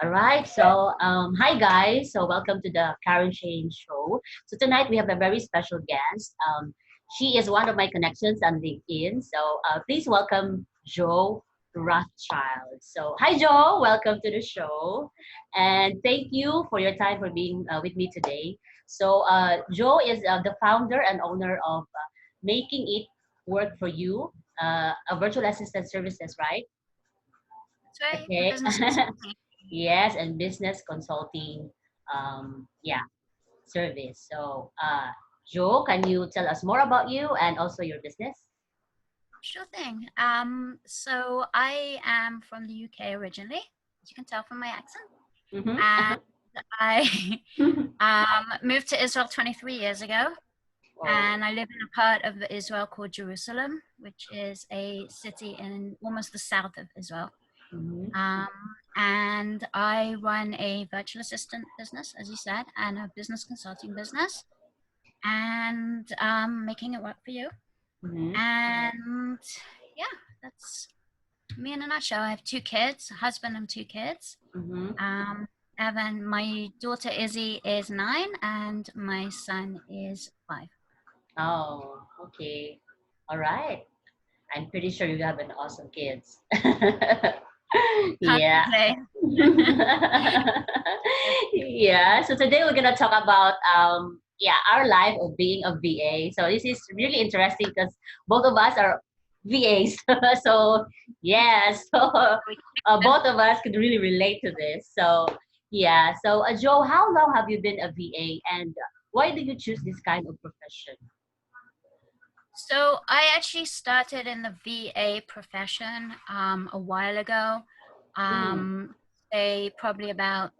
All right. So, hi guys. So, welcome to the Karen Shane Show. So tonight we have a very special guest. She is one of my connections on LinkedIn. So, please welcome Jo Rothchild. So, hi Jo. Welcome to the show, and thank you for your time for being with me today. So, Jo is the founder and owner of Making It Work for You, a virtual assistant services, right? That's right. Okay. Business consulting. Yes, and business consulting, yeah, service. So, Joe, can you tell us more about you and also your business? Sure thing. So I am from the UK originally, as you can tell from my accent, Mm-hmm. and I moved to Israel 23 years ago, Oh. and I live in a part of Israel called Jerusalem, which is a city in almost the south of Israel. Mm-hmm. Um, and I run a virtual assistant business, as you said, and a business consulting business, and making it work for you. Mm-hmm. And yeah, that's me in a nutshell. I have two kids, a husband and two kids. Mm-hmm. Um, Evan, my daughter Izzy is 9, and my son is 5. Oh, okay. All right. I'm pretty sure you have an awesome kids. Can't Yeah. complain. Yeah. So today we're gonna talk about yeah, our life of being a VA. So this is really interesting because both of us are VAs. So yeah, so both of us could really relate to this. So yeah. So Joe, how long have you been a VA, and why did you choose this kind of profession? So I actually started in the VA profession a while ago. Mm. Um, say probably about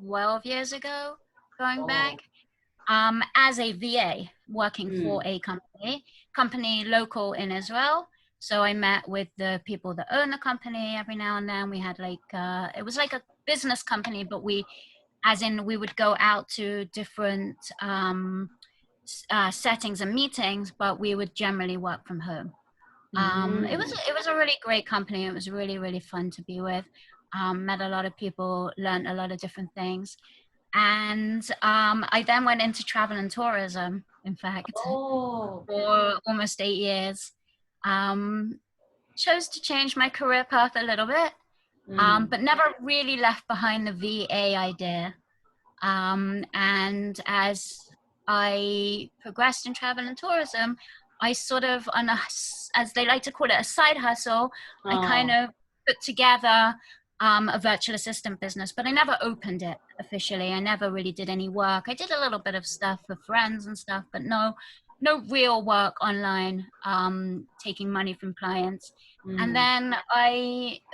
12 years ago, going back. Oh. As a VA working for Mm. a company local in Israel. So I met with the people that own the company every now and then. We had it was like a business company, but as in we would go out to different settings and meetings, but we would generally work from home. Mm. It was a really great company. It was really fun to be with. Met a lot of people, learned a lot of different things, and I then went into travel and tourism, in fact, Oh, for almost 8 years. Um, Chose to change my career path a little bit, mm, but never really left behind the VA idea. And as I progressed in travel and tourism, I sort of, as they like to call it, a side hustle, I kind oh, of put together a virtual assistant business, but I never opened it officially. I never really did any work. I did a little bit of stuff for friends and stuff, but no real work online, taking money from clients. And mm, then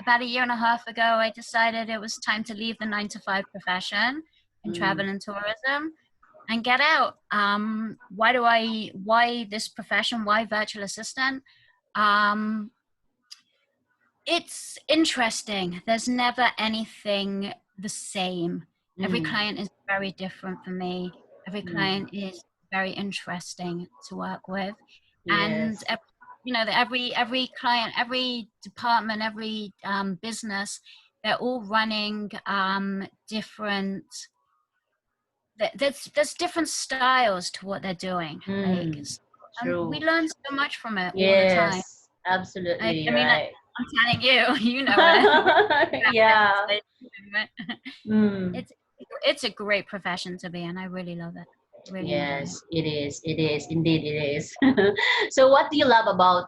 about a year and a half ago, I decided it was time to leave the 9 to 5 profession in mm, travel and tourism and get out. Why this profession? Why virtual assistant? Um, it's interesting. There's never anything the same. Every mm, client is very different for me. Every mm. client is very interesting to work with. And Yes. every client, every department, every business, they're all running different there's different styles to what they're doing. Mm, We true. learn so much from it all the time. Yes, absolutely I mean, right. I'm telling you, you know it. Yeah. Mm. It's it's a great profession to be in. I really love it. Really enjoy it. Yes, it is. It is. Indeed, it is. So, what do you love about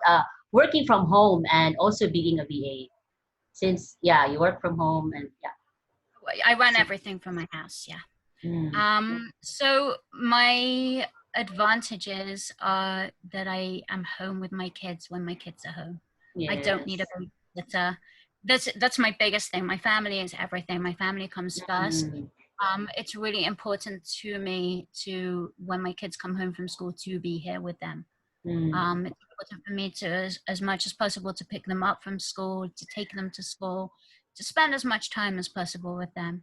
working from home and also being a VA? Since, yeah, you work from home and yeah. I run So, everything from my house. Yeah. mm, So my advantages are that I am home with my kids when my kids are home. I don't need a yes. babysitter. That's my biggest thing. My family is everything. My family comes first. Mm, It's really important to me to when my kids come home from school to be here with them. mm, It's important for me to, as much as possible, to pick them up from school, to take them to school, to spend as much time as possible with them.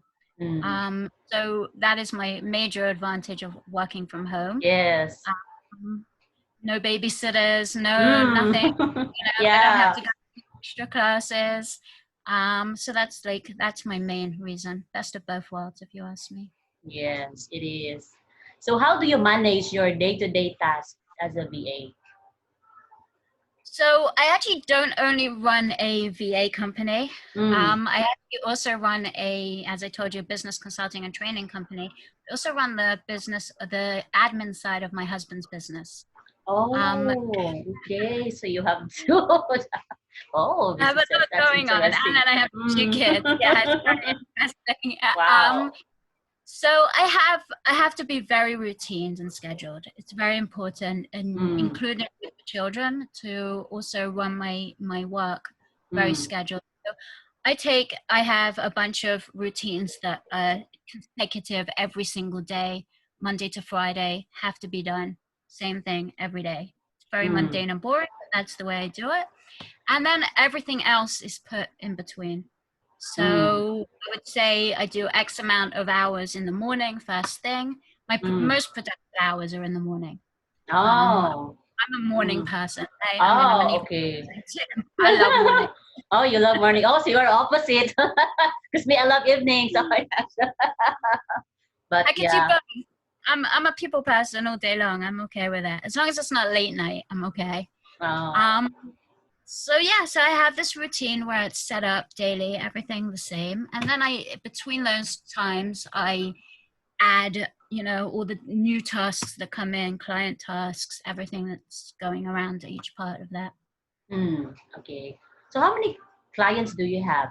mm. So that is my major advantage of working from home. Yes. Um, no babysitters, no nothing. Mm. I don't have Yeah. to go to extra classes. So that's my main reason. Best of both worlds, if you ask me. Yes, it is. So how do you manage your day-to-day tasks as a VA? So I actually don't only run a VA company. Mm. I actually also run as I told you, a business consulting and training company. I also run the admin side of my husband's business. Um, Oh, okay. So you have two. Oh, I have a businesses. lot That's going on, and interesting. then I have two Mm. kids. Yeah, it's very interesting. Wow. So I have to be very routine and scheduled. It's very important, and Mm. including with the children, to also run my work very Mm. scheduled. So I have a bunch of routines that are consecutive every single day, Monday to Friday, have to be done. Same thing every day. It's very Mm. mundane and boring, but that's the way I do it. And then everything else is put in between. Mm. So I would say I do X amount of hours in the morning, first thing. My Mm. most productive hours are in the morning. Um, Oh. I'm a morning Mm. person. I'm an Oh, evening okay. person too. I love morning. Oh, you love morning. Oh, so you're opposite. Because me, I love evenings. Oh my gosh. But I could do yeah. both. I'm a people person all day long. I'm okay with that. As long as it's not late night, I'm okay. Oh. Um, so yeah, so I have this routine where it's set up daily, everything the same, and then I between those times I add, all the new tasks that come in, client tasks, everything that's going around each part of that. Mm. Okay. So how many clients do you have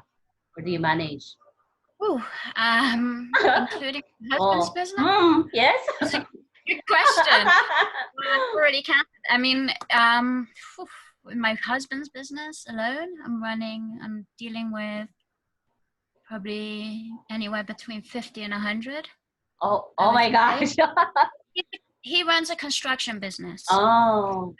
or do you manage? Ooh, including my husband's Oh. business? Mm. Yes. That's a good question. I've already counted. I mean, with my husband's business alone, I'm dealing with probably anywhere between 50 and 100, Oh, I oh would my say. gosh. He runs a construction business. Oh.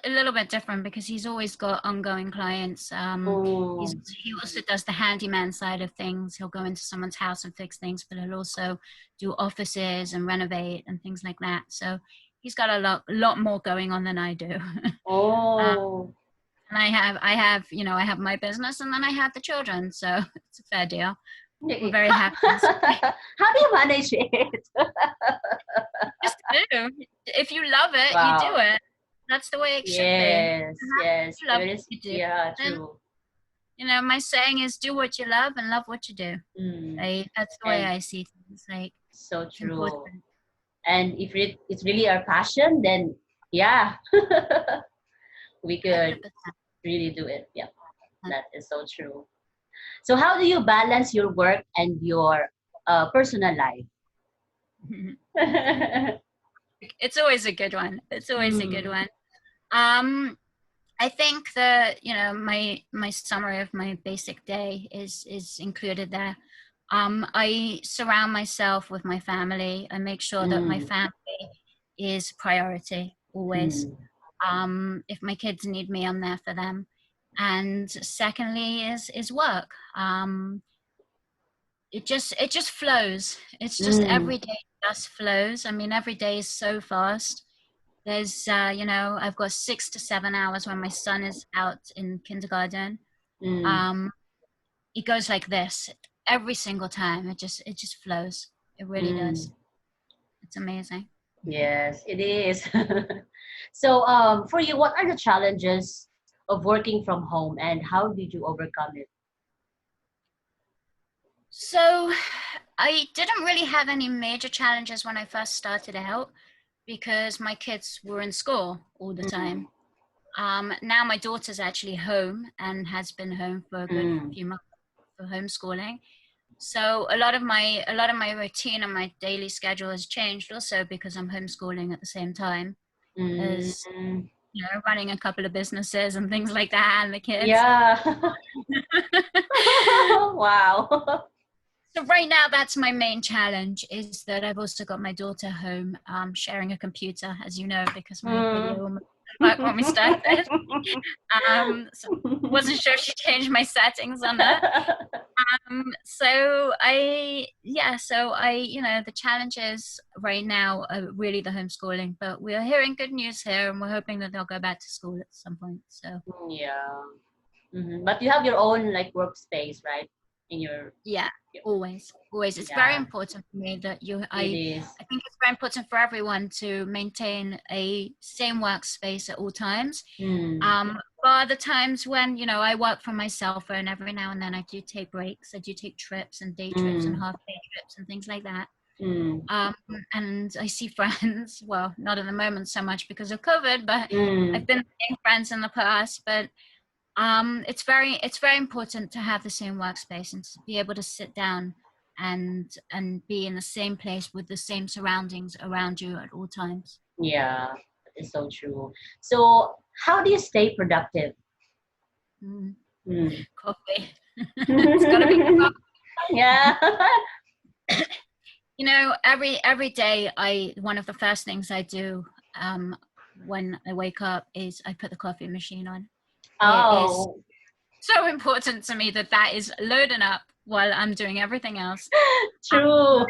A little bit different because he's always got ongoing clients. Oh. He also does the handyman side of things. He'll go into someone's house and fix things, but he'll also do offices and renovate and things like that. So he's got a lot more going on than I do. Oh. And I have my business, and then I have the children. So it's a fair deal. We're very happy. How do you manage it? Just do. If you love it, you do Wow. it. That's the way it should be. Yes, yes. You love It what is, you do. yeah, And true. my saying is do what you love and love what you do. Mm. That's the way And I see things. Like, so it's true. important. And if it's really our passion, then yeah, we could 100%. really do it. Yeah, that is so true. So how do you balance your work and your personal life? It's always a good one. It's always a good Mm, one. Um, I think that my summary of my basic day is included there. I surround myself with my family. I make sure that my mm, family is priority always. mm, If my kids need me, I'm there for them. And secondly is work. It just flows. It's just mm, every day just flows. I mean, every day is so fast. There's, I've got 6 to 7 hours when my son is out in kindergarten. mm, Um, it goes like this every single time. It just flows. It really mm. does. It's amazing. Yes, it is. So, for you, what are the challenges of working from home and how did you overcome it? So I didn't really have any major challenges when I first started out because my kids were in school all the Mm, time. Now my daughter's actually home and has been home for a good mm, few months for homeschooling. So a lot of my routine and my daily schedule has changed also because I'm homeschooling at the same time as mm. running a couple of businesses and things like that and the kids. Yeah. Wow. So right now, that's my main challenge is that I've also got my daughter home, sharing a computer, as you know, because my Mm. video didn't work when we started. So wasn't sure if she changed my settings or not. The challenges right now are really the homeschooling, but we are hearing good news here and we're hoping that they'll go back to school at some point. So Yeah. But you have your own like workspace, right? In your, Yeah, always. It's very yeah, important for me that it is. I think it's very important for everyone to maintain a same workspace at all times. Mm, But the times when, I work from my cell phone, every now and then I do take breaks. I do take trips and day trips and mm, half day trips and things like that. mm, Um, and I see friends, well, not at the moment so much because of COVID, but I've mm. been seeing friends in the past. But it's very important to have the same workspace and to be able to sit down and be in the same place with the same surroundings around you at all times. Yeah, that is so true. So, how do you stay productive? Mm, Mm. coffee. It's got to be Yeah. every day. I One of the first things I do um, when I wake up is I put the coffee machine on. It is Oh, so important to me that that is loading up while I'm doing everything else. true.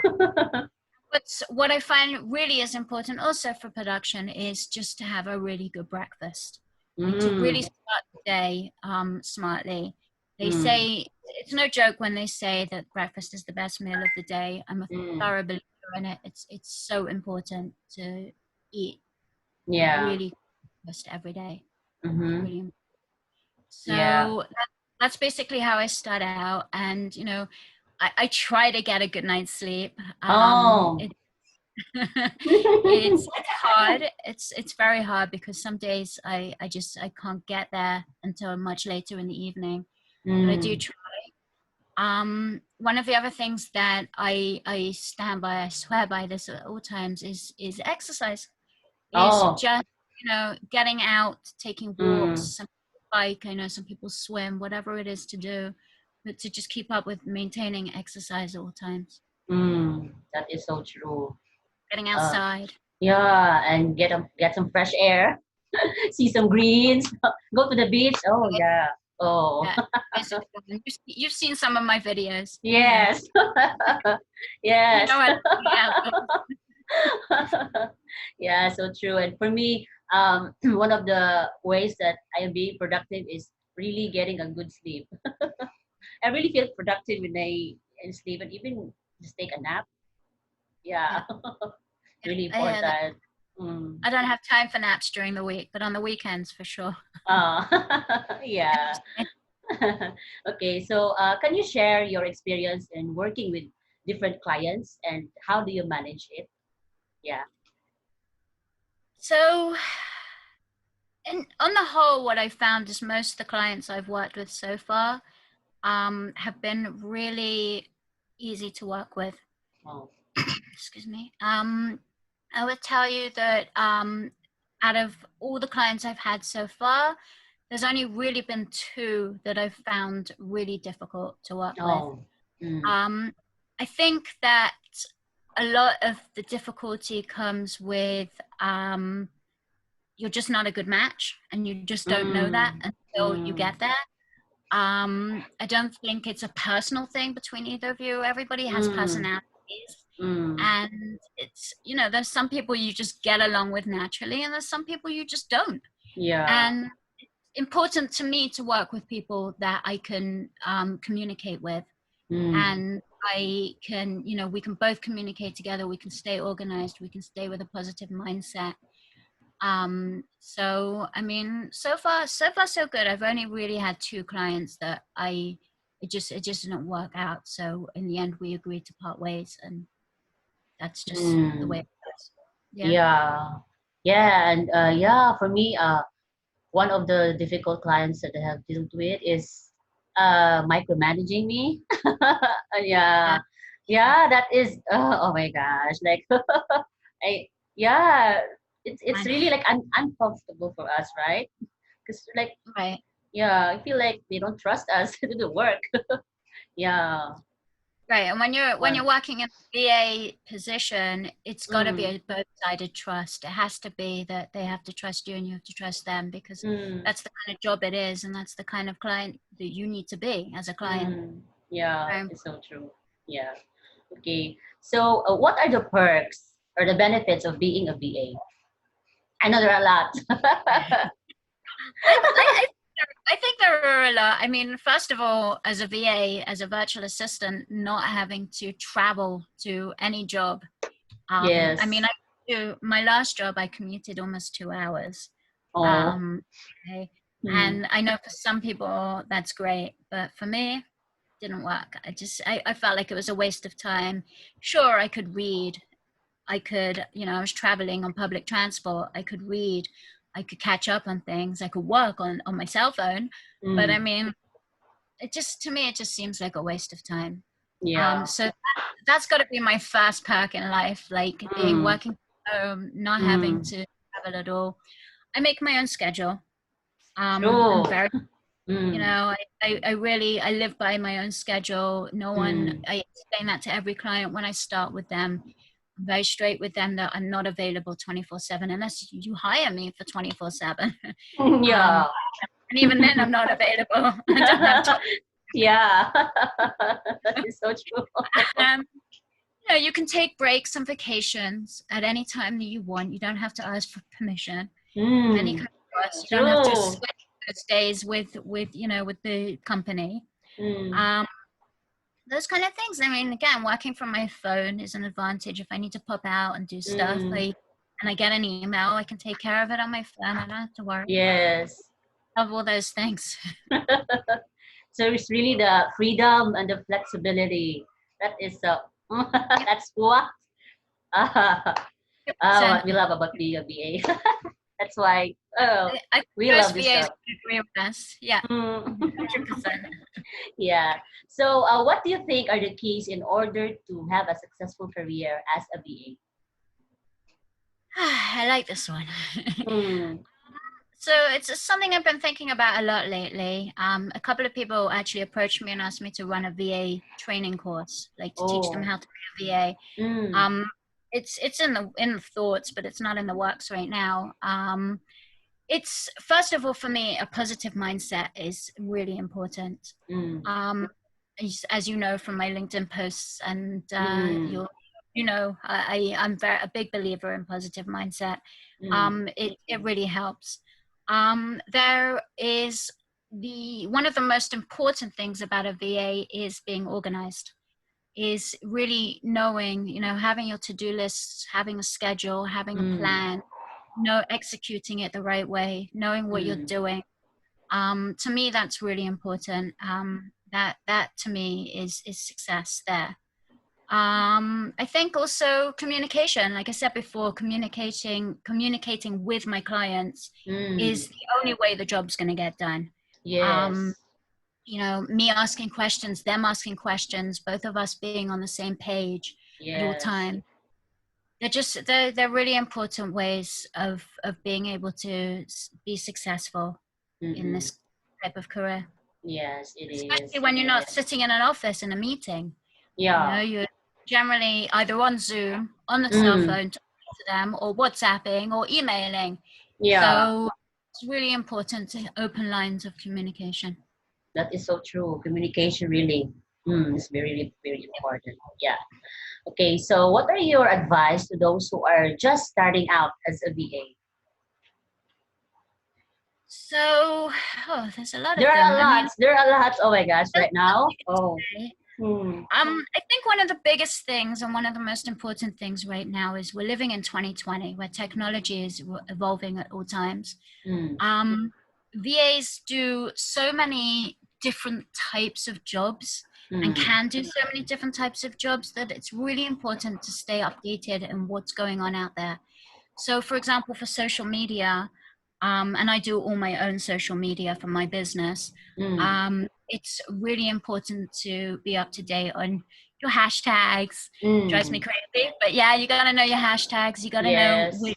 But what I find really is important also for production is just to have a really good breakfast, like to really Mm, start the day smartly. They mm, say it's no joke when they say that breakfast is the best meal of the day. I'm a mm. thorough believer in it. It's so important to eat a Yeah. really good breakfast every day. Mm-hmm. Really. Yeah. So that's basically how I start out, and I try to get a good night's sleep. Oh. It's hard. It's very hard because some days I can't get there until much later in the evening, but I do Mm. try. One of the other things that I stand by, I swear by this at all times, is exercise. Is Oh. just getting out, taking walks. Mm. Some people bike, I know some people swim, whatever it is to do, but to just keep up with maintaining exercise at all times. Mm. That is so true. Getting Uh, outside. yeah, and get some fresh air, see some greens, go to the beach. Oh yeah. Oh. Yeah, basically, you've seen some of my videos. Yes. You Yes. know what? Yeah, Yeah, so true. And for me, one of the ways that I am being productive is really getting a good sleep. I really feel productive when I sleep and even just take a nap. yeah, Yeah, yeah. really I hear that. important. Mm. I don't have time for naps during the week, but on the weekends for sure. Uh, yeah. Okay, so can you share your experience in working with different clients and how do you manage it? Yeah. So, on the whole, what I found is most of the clients I've worked with so far have been really easy to work with. Oh. Excuse me. I would tell you that out of all the clients I've had so far, there's only really been two that I've found really difficult to work with. Oh. Mm. Um, I think that a lot of the difficulty comes with you're just not a good match, and you just don't know that Mm. until you Mm. get there. I don't think it's a personal thing between either of you. Everybody has Mm. personalities, Mm. and there's some people you just get along with naturally, and there's some people you just don't. Yeah. And important to me to work with people that I can communicate with, Mm. and I can, we can both communicate together. We can stay organized. We can stay with a positive mindset. So I mean, so far so good. I've only really had two clients that it just didn't work out. So in the end, we agreed to part ways, and that's just the way Mm. it goes. Yeah. Yeah. Yeah. And yeah, for me, one of the difficult clients that I have dealt with is micromanaging me. Yeah. Yeah. Yeah, that is oh my gosh. Like I yeah, it's Fine. really like uncomfortable for us, right? Because like Right. yeah, I feel like they don't trust us to do the work. Yeah. Right. And when you're Well, working in a VA position, it's got to be mm, a both-sided trust. It has to be that they have to trust you and you have to trust them, because mm, that's the kind of job it is, and that's the kind of client that you need to be as a client. yeah, Um, it's so true. Yeah. Okay. So, what are the perks or the benefits of being a VA? I know there are a lot. I think I think there are a lot. I mean, first of all, as a VA, as a virtual assistant, not having to travel to any job. I mean, Yes. my last job, I commuted almost 2 hours. Oh. Okay. Mm. And I know for some people that's great, but for me, didn't work. I felt like it was a waste of time. Sure, I could read. I could, I was traveling on public transport. I could read. I could catch up on things. I could work on my cell phone. But I Mm. mean, to me, it just seems like a waste of time. Yeah. So that's got to be my first perk in life, like being Mm. working from home, not having Mm. to travel at all. I make my own schedule. I'm True. very, Mm. I really, I live by my own schedule. No one, Mm. I explain that to every client when I start with them. I'm very straight with them that I'm not available 24/7 unless you hire me for 24/7. Yeah. And even then I'm not available. I don't have time. Yeah. That is so true. Um, you can take breaks and vacations at any time that you want. You don't have to ask for permission of any Mm. kind of trust. You don't have to True. switch those days with the company. Mm. Um, those kind of things. I mean, again, working from my phone is an advantage. If I need to pop out and do stuff, Mm. and I get an email, I can take care of it on my phone. I don't have to worry Yes. of all those things. So it's really the freedom and the flexibility. That is Yep, that's what what 100%. we love about being a BA. That's why I think we love most this VAs job. would agree with us. Yeah, Mm. 100%. Yeah. So what do you think are the keys in order to have a successful career as a I like this one. BA? Mm. So it's something I've been thinking about a lot lately. A couple of people actually approached me and asked me to run a VA training course, like to teach them Oh. how to be a VA. Mm. Um, it's in the thoughts, but it's not in the works right now. It's first of all for me, a positive mindset is really important. Mm. Um, as you know from my LinkedIn posts, and Mm. I'm a big believer in positive mindset. Mm. It really helps. There is one of the most important things about a VA is being organized, is really knowing, having your to-do lists, having a schedule, having a Mm. plan, executing it the right way, knowing what you're Mm. doing. To me, that's really important. That to me is success there. I think also communication, like I said before, communicating with my clients Mm. is the only way the job's going to get done. Um, Yes. Me asking questions, them asking questions, both of us being on the same page at all Yes. times. They're really important ways of being able to be successful in Mm-mm. this type of career, Yes, it especially is. when you're not sitting in an office in a meeting. Yeah. You're generally either on Zoom, on the cell Mm. phone talking to them, or WhatsApping or emailing. Yeah. So it's really important to open lines of communication. That is so true. Communication really is very, very important. Yeah. Okay. So, what are your advice to those who are just starting out as a VA? So, there's a lot There of are them. a I lot. mean, There are a lot. Oh my gosh! there's Right now. nothing to Oh. say. Hmm. I think one of the biggest things and one of the most important things right now is we're living in 2020 where technology is evolving at all times. Mm. Um, VAs do so many different types of jobs and Mm. can do so many different types of jobs that it's really important to stay updated in what's going on out there. So, for example, for social media, and I do all my own social media for my business, Mm. it's really important to be up to date on your hashtags. Drives me Mm. crazy, but yeah, you got to know your hashtags. You got to know Yes.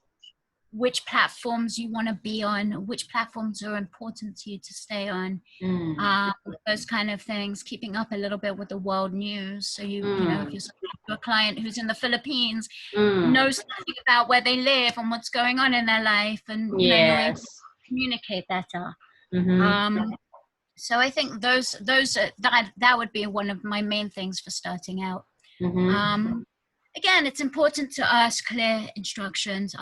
which platforms you want to be on, which platforms are important to you to stay on, Mm. those kind of things. Keeping up a little bit with the world news, so if Mm. you're speaking to a client who's in the Philippines, Mm. knows something about where they live and what's going on in their life, and you're able to Yes. communicate better. Mm-hmm. So I think that would be one of my main things for starting out. Mm-hmm. Again, it's important to ask for clear instructions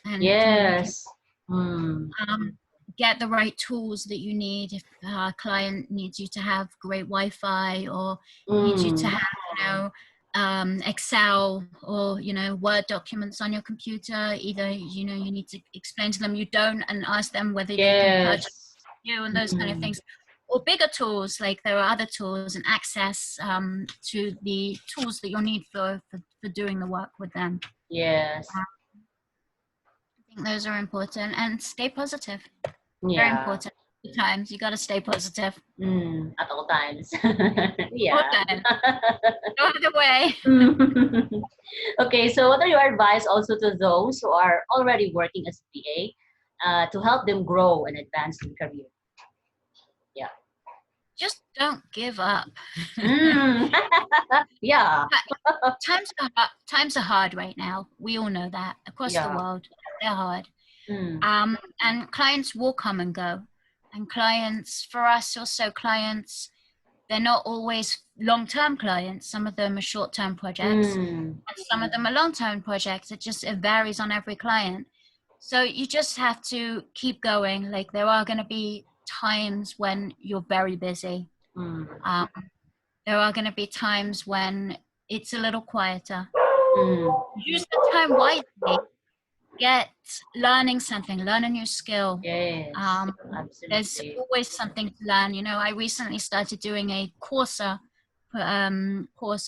and communicate. Yes. Mm. get the right tools that you need. If a client needs you to have great Wi-Fi, or needs you to Mm. have, Excel, or, Word documents on your computer, either, you need to explain to them you don't, and ask them whether they can purchase Yes. you, and those kind of Mm. things. Or bigger tools, like there are other tools and access to the tools that you'll need for doing the work with them. Yes. I think those are important. And stay positive. Very Yeah. important. Times you got to stay positive. At all times. All Yeah. times. No other way. Okay, so what are your advice also to those who are already working as VA to help them grow and advance in career? Yeah. Just don't give up. Mm. Yeah. Times are hard right now. We all know that across the Yeah. world. They're hard. Mm. And clients will come and go. And clients, for us also, clients, they're not always long-term clients. Some of them are short-term projects, Mm. and some of them are long-term projects. It varies on every client. So you just have to keep going. Like, there are going to be times when you're very busy. Mm. Um, there are going to be times when it's a little quieter. Mm. Use the time wisely. Get learning something, learn a new skill. Yes. Um, there's Absolutely. always something to learn. I recently started doing a course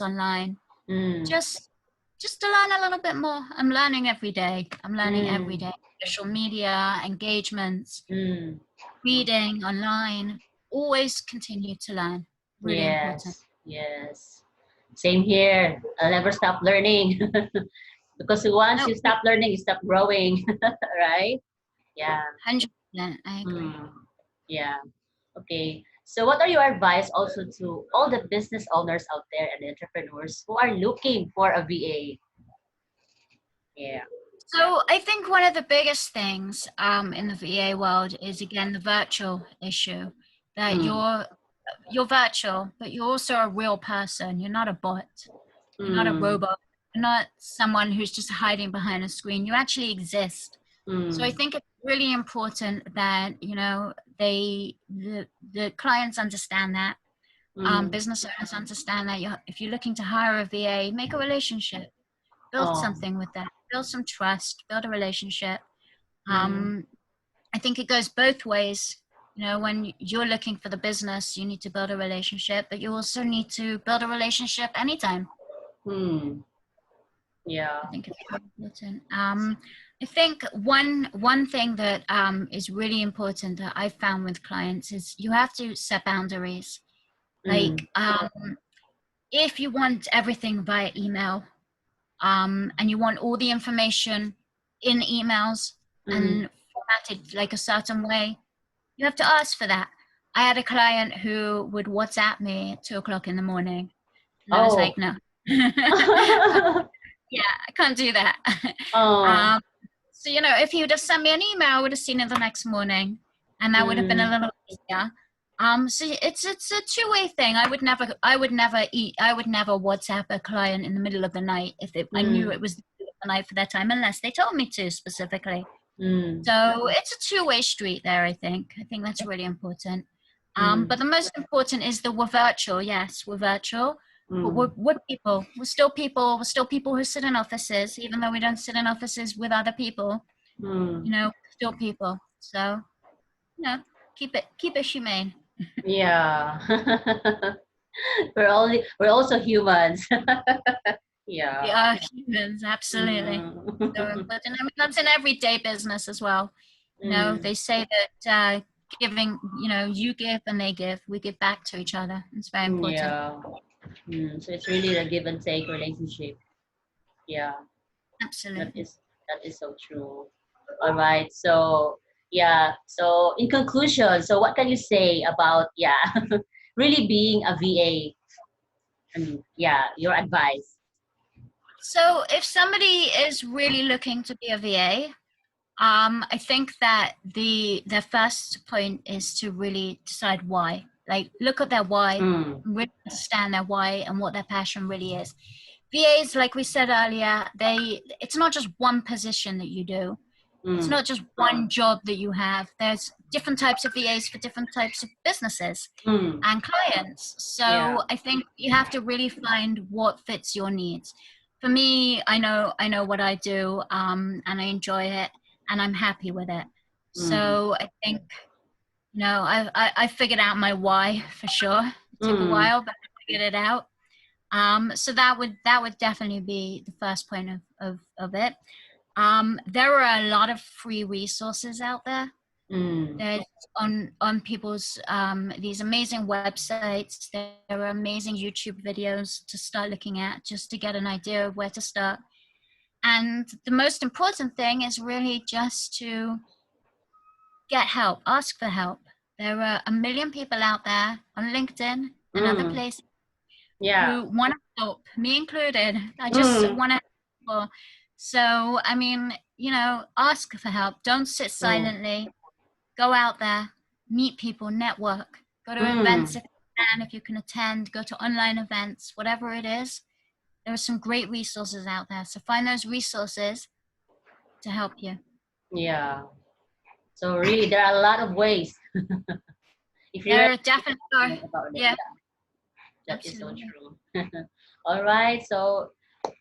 online, Mm. just to learn a little bit more. I'm learning every day. Mm. Social media, engagements, Mm. reading online. Always continue to learn. Really important. Yes. Yes. Same here. I'll never stop learning because once No, you stop learning, you stop growing, right? Yeah. 100%. I agree. Mm. Yeah. Okay. So, what are your advice also to all the business owners out there and entrepreneurs who are looking for a VA? Yeah. So I think one of the biggest things in the VA world is, again, the virtual issue, that Mm. you're virtual, but you're also a real person. You're not a bot. You're not a Mm. robot. You're not someone who's just hiding behind a screen. You actually exist. So I Mm. think it's really important that the clients understand that. Mm. Business owners understand that if you're looking to hire a VA, make a relationship, build Oh. something with that, build some trust, build a relationship. Mm. um, I think it goes both ways. When you're looking for the business, you need to build a relationship, but you also need to build a relationship anytime. Mm. Yeah. I think it's very important. I think one thing that is really important that I've found with clients is you have to set boundaries. Mm. Like, if you want everything via email, and you want all the information in emails Mm. and formatted like a certain way, you have to ask for that. I had a client who would WhatsApp me at 2 o'clock in the morning, and I was Oh. like, no. Yeah, I can't do that. Oh. um, so, if he would have sent me an email, I would have seen it the next morning, and that would have been a Mm. little easier. So it's a two-way thing. I would never WhatsApp a client in the middle of the night if I knew Mm. it was the middle of the night for that time, unless they told me to specifically. Mm. So it's a two-way street there. I think that's really important. Mm. But the most important is that we're virtual. Yes, we're virtual, but Mm. we're people. We're still people. We're still people who sit in offices, even though we don't sit in offices with other people. Mm. Still people. So, keep it humane. Yeah. we're also humans. We Yeah. are humans, absolutely. So Mm. important. I mean, that's in everyday business as well. Mm. They say that giving, you give and they give. We give back to each other. It's very important. Yeah. So it's really a give and take relationship. Yeah, that Absolutely. is that is so true. All right. So yeah. So in conclusion, so what can you say about really being a VA? And yeah, your advice. So if somebody is really looking to be a VA, I think that the first point is to really decide why. Like, look at their why, Mm. really understand their why and what their passion really is. VAs, like we said earlier, it's not just one position that you do. It's Mm. not just one job that you have. There's different types of VAs for different types of businesses Mm. and clients. Yeah. So I think you have to really find what fits your needs. For me, I know what I do, and I enjoy it, and I'm happy with it. Mm. So I think I figured out my why for sure. It took a Mm. while, but I figured it out. So that would definitely be the first point of it. There are a lot of free resources out there. Mm. There's on people's these amazing websites. There are amazing YouTube videos to start looking at just to get an idea of where to start. And the most important thing is really just to get help, ask for help. There are a million people out there on LinkedIn and other Mm. places Yeah. who want to help, me included. I just Mm. want to help. So, I mean, ask for help. Don't sit Mm. silently. Go out there, meet people, network. Go to events Mm. if you can, if you can attend. Go to online events, whatever it is. There are some great resources out there. So find those resources to help you. Yeah. So really, there are a lot of ways. If you're There definitely are. passionate about it, Yeah, yeah, that is so absolutely. true. All right. So,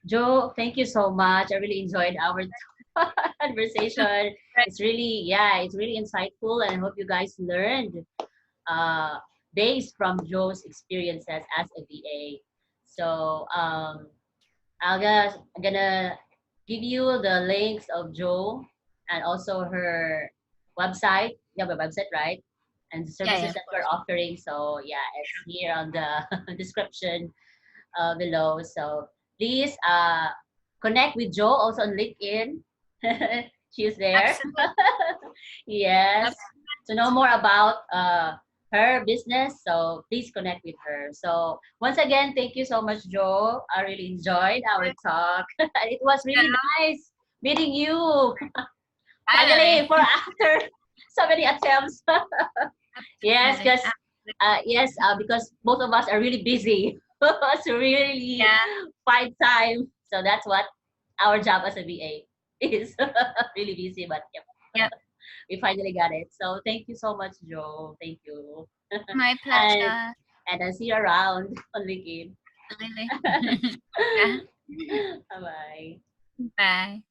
Joe, thank you so much. I really enjoyed our conversation. Right. It's really, yeah, it's really insightful, and I hope you guys learned uh, based from Joe's experiences as a VA. So, I'm gonna give you the links of Joe and also her website. You have a website, right? And the Yeah, services yeah, of that we're course. offering. So yeah, it's here on the description below. So please connect with Joe also on LinkedIn. She's there. Absolutely. Yes. To know Absolutely. more about her business, so please connect with her. So once again, thank you so much, Joe. I really enjoyed our talk. It was really nice meeting you. Finally. Finally, for after so many attempts. Yes, Absolutely. yes, because both of us are really busy. So really Yeah. find time. So that's what our job as a VA is. Really busy, but yep, Yep. we finally got it. So thank you so much, Joe. Thank you. My and pleasure. and I'll see you around on LinkedIn. Absolutely. Yeah. Bye bye. Bye.